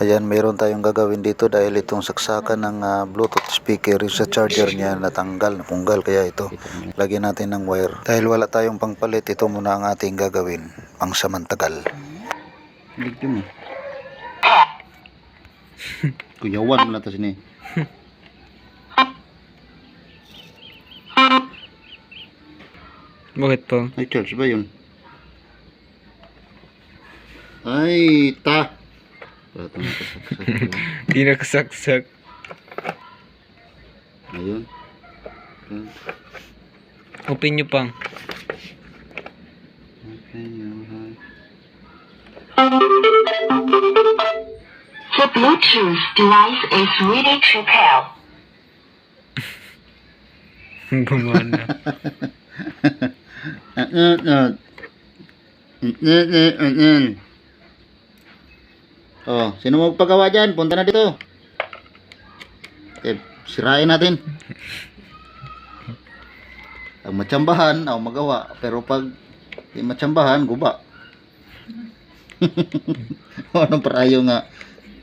Ayan, meron tayong gagawin dito dahil itong saksakan ng Bluetooth speaker yung sa charger niya natanggal, napunggal, kaya ito lagyan natin ng wire. Dahil wala tayong pangpalit, ito muna ang ating gagawin pang samantagal. Ligyan mo. Kuyawan mo na ito sini. Bakit po? Ay, charge ba yun? Ay, ta. Ito nakasaksak yun. Di nakasaksak. Ayun. Open nyo pang. Okay, yun. The Bluetooth device is ready to pair. Bumana. Oh, sino magpagawa dyan? Punta na dito. Sirain natin. Ang matsambahan, magawa. Pero pag di matsambahan, guba. Anong parayo nga?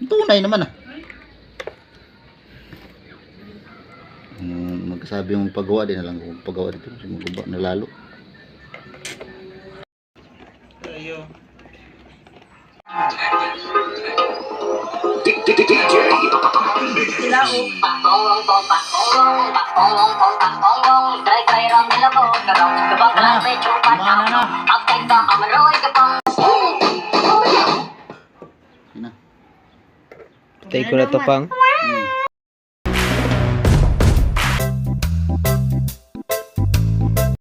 Tunay naman ah. Magsabi yung paggawa din na lang. Kung paggawa dito, guba na lalo. Tayo. Tay ko na to pang.